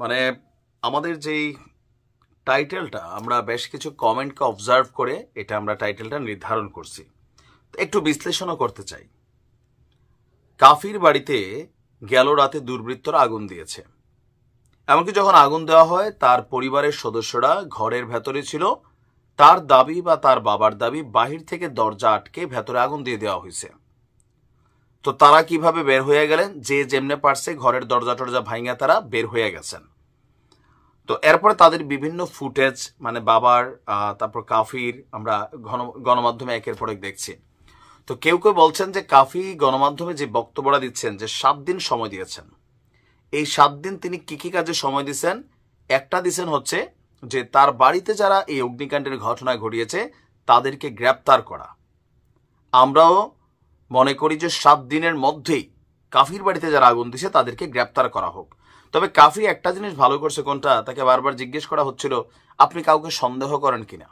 মানে আমাদের যেই টাইটেলটা আমরা বেশ কিছু কমেন্টকে অবজার্ভ করে এটা আমরা টাইটেলটা নির্ধারণ করছি। একটু বিশ্লেষণও করতে চাই। কাফির বাড়িতে গেল রাতে দুর্বৃত্তরা আগুন দিয়েছে। এমনকি যখন আগুন দেওয়া হয় তার পরিবারের সদস্যরা ঘরের ভেতরে ছিল। তার দাবি বা তার বাবার দাবি বাহির থেকে দরজা আটকে ভেতরে আগুন দিয়ে দেওয়া হয়েছে। তো তারা কিভাবে বের হয়ে গেলেন? যে যেমনে পারছে ঘরের দরজা টরজা ভাঙিয়া তারা বের হয়ে গেছেন। তো এরপরে তাদের বিভিন্ন ফুটেজ মানে বাবার তারপর কাফির আমরা গণমাধ্যমে একের পর এক দেখছি। তো কেউ কেউ বলছেন যে কাফি গণমাধ্যমে যে বক্তব্যটা দিচ্ছেন যে 7 দিন সময় দিয়েছেন, এই 7 দিন তিনি কি কি কাজে সময় দিচ্ছেন? একটা দিচ্ছেন হচ্ছে যে তার বাড়িতে যারা এই অগ্নিকাণ্ডের ঘটনা ঘটিয়েছে তাদেরকে গ্রেপ্তার করা। আমরাও মনে করি যে 7 দিনের মধ্যেই কাফির বাড়িতে যারা আগুন দিছে তাদেরকে গ্রেপ্তার করা হোক। তবে কাফি একটা জিনিস ভালো করছে কোনটা, তাকে বারবার জিজ্ঞেস করা হচ্ছিল আপনি কাউকে সন্দেহ করেন কিনা,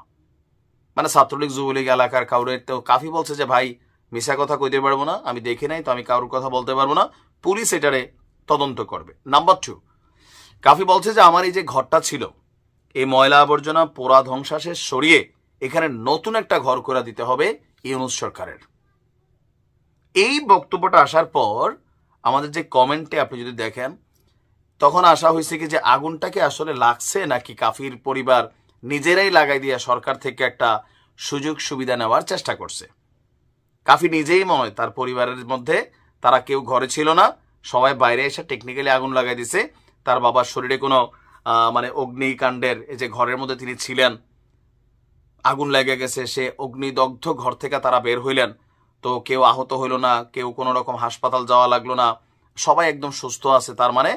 মানে ছাত্রলীগ যুবলীগ এলাকার কাউরে। তো কাফি বলছে যে ভাই মিশা কথা কইতে পারবো না, আমি দেখি নাই, তো আমি কারোর কথা বলতে পারবো না, পুলিশ এটারে তদন্ত করবে। নাম্বার 2, কাফি বলছে যে আমার এই যে ঘরটা ছিল এই ময়লা আবর্জনা পোড়া ধ্বংসাশেষ সরিয়ে এখানে নতুন একটা ঘর করে দিতে হবে ইউনূস সরকারের। এই বক্তব্যটা আসার পর আমাদের যে কমেন্টে আপনি যদি দেখেন তখন আসা হয়েছে কি যে আগুনটাকে আসলে লাগছে নাকি কাফির পরিবার নিজেরাই লাগাই দিয়ে সরকার থেকে একটা সুযোগ সুবিধা নেওয়ার চেষ্টা করছে। কাফি নিজেই মনে হয় তার পরিবারের মধ্যে তারা কেউ ঘরে ছিল না, সবাই বাইরে এসে টেকনিক্যালি আগুন লাগাই দিছে। তার বাবার শরীরে কোনো মানে অগ্নিকাণ্ডের এই যে ঘরের মধ্যে তিনি ছিলেন আগুন লেগে গেছে, সে অগ্নিদগ্ধ ঘর থেকে তারা বের হইলেন। তো কেউ আহত হইল না, কেউ কোনো রকম হাসপাতাল যাওয়া লাগলো না, সবাই একদম সুস্থ আছে। তার মানে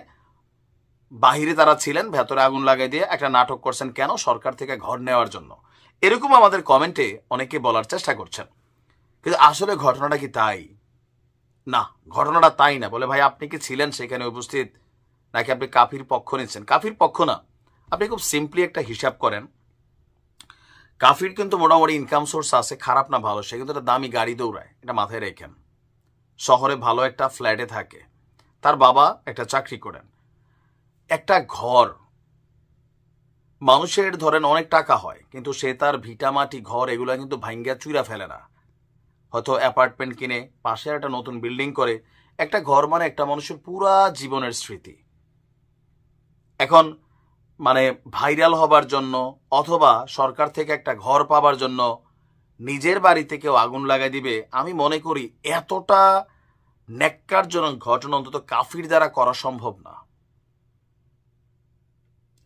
বাহিরে তারা ছিলেন, ভেতরে আগুন লাগাই দিয়ে একটা নাটক করছেন কেন? সরকার থেকে ঘর নেওয়ার জন্য। এরকম আমাদের কমেন্টে অনেকে বলার চেষ্টা করছেন, কিন্তু আসলে ঘটনাটা কি তাই? না, ঘটনাটা তাই না। বলে ভাই আপনি কি ছিলেন সেখানে উপস্থিত, নাকি আপনি কাফির পক্ষ নিচ্ছেন? কাফির পক্ষ না, আপনি খুব সিম্পলি একটা হিসাব করেন। কাফির কিন্তু মোটামুটি ইনকাম সোর্স আছে, খারাপ না ভালো, সে কিন্তু একটা দামি গাড়ি দৌড়ায়, এটা মাথায় রেখেন। শহরে ভালো একটা ফ্ল্যাটে থাকে, তার বাবা একটা চাকরি করেন। একটা ঘর মানুষের ধরেন অনেক টাকা হয়, কিন্তু সে তার ভিটামাটি ঘর এগুলো কিন্তু ভাঙ্গা চুইরা ফেলে না। হয়তো অ্যাপার্টমেন্ট কিনে পাশে একটা নতুন বিল্ডিং করে। একটা ঘর মানে একটা মানুষের পুরা জীবনের স্মৃতি। এখন মানে ভাইরাল হবার জন্য অথবা সরকার থেকে একটা ঘর পাবার জন্য নিজের বাড়িতে কেউ আগুন লাগাই দিবে, আমি মনে করি এতটা ন্যাক্কারজনক ঘটনা অন্তত কাফির দ্বারা করা সম্ভব না।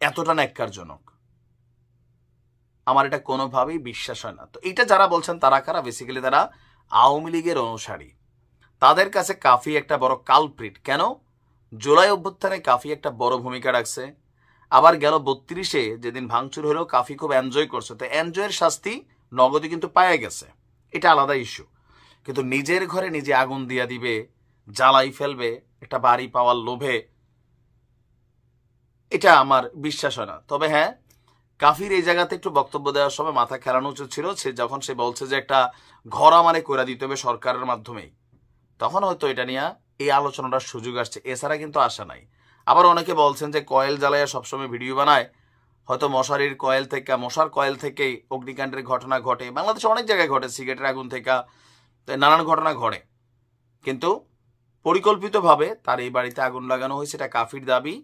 এতটা ন্যাক্কারজনক আমার এটা কোনোভাবেই বিশ্বাস হয় না। তো এটা যারা বলছেন তারা কারা? বেসিক্যালি তারা আওয়ামী লীগের অনুসারী। তাদের কাছে কাফি একটা বড় কালপ্রিট। কেন? জুলাই অভ্যুত্থানে কাফি একটা বড় ভূমিকা রাখছে। আবার গেল 32-এ যেদিন ভাঙচুর হলেও কাফি খুব এনজয় করছে। তো এনজয়ের শাস্তি নগদে কিন্তু পায়ে গেছে, এটা আলাদা ইস্যু। কিন্তু নিজের ঘরে নিজে আগুন দিয়া দিবে, জ্বালাই ফেলবে একটা বাড়ি পাওয়ার লোভে, এটা আমার বিশ্বাস হয় না। তবে হ্যাঁ, কাফির এই জায়গাতে একটু বক্তব্য দেওয়ার সময় মাথা খেলানো উচিত ছিল। সে যখন সে বলছে যে একটা ঘর আমারে করে দিতে হবে সরকারের মাধ্যমেই, তখন হয়তো এটা নিয়ে এই আলোচনাটার সুযোগ আসছে, এছাড়া কিন্তু আসা নাই। আবার অনেকে বলছেন যে কয়েল জ্বালাইয়া সবসময় ভিডিও বানায়, হয়তো মশার কয়েল থেকেই অগ্নিকাণ্ডের ঘটনা ঘটে। বাংলাদেশে অনেক জায়গায় ঘটে, সিগারেটের আগুন থেকে নানান ঘটনা ঘটে, কিন্তু পরিকল্পিতভাবে তার এই বাড়িতে আগুন লাগানো হয়েছে, এটা কাফির দাবি।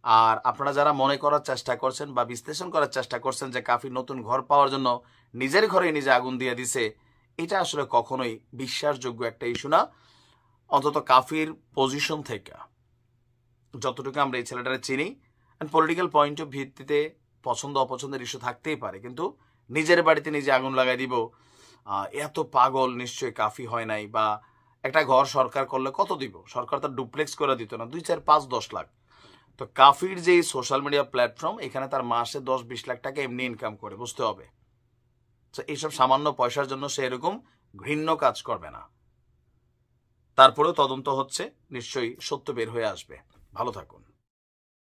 আর আপনারা যারা মনে করার চেষ্টা করছেন বা বিশ্লেষণ করার চেষ্টা করছেন যে কাফির নতুন ঘর পাওয়ার জন্য নিজের ঘরে নিজে আগুন দিয়ে দিছে, এটা আসলে কখনোই বিশ্বাসযোগ্য একটা ইস্যু না। অন্তত কাফির পজিশন থেকে যতটুকু আমরা এই ছেলেটারে চিনি, পলিটিক্যাল পয়েন্ট অফ ভিত্তিতে পছন্দ অপছন্দের ইস্যু থাকতেই পারে, কিন্তু নিজের বাড়িতে নিজে আগুন লাগাই দিব এত পাগল নিশ্চয়ই কাফি হয় নাই। বা একটা ঘর সরকার করলে কত দিব? সরকার তো ডুপ্লেক্স করে দিত না, 2, 4, 5, 10 লাখ। তো কাফির যে সোশ্যাল মিডিয়া প্ল্যাটফর্ম, এখানে তার মাসে 10-20 লাখ টাকা এমনি ইনকাম করে, বুঝতে হবে। তো এইসব সামান্য পয়সার জন্য সে এরকম ঘৃণ্য কাজ করবে না। তারপরেও তদন্ত হচ্ছে, নিশ্চয়ই সত্য বের হয়ে আসবে। ভালো থাকুন।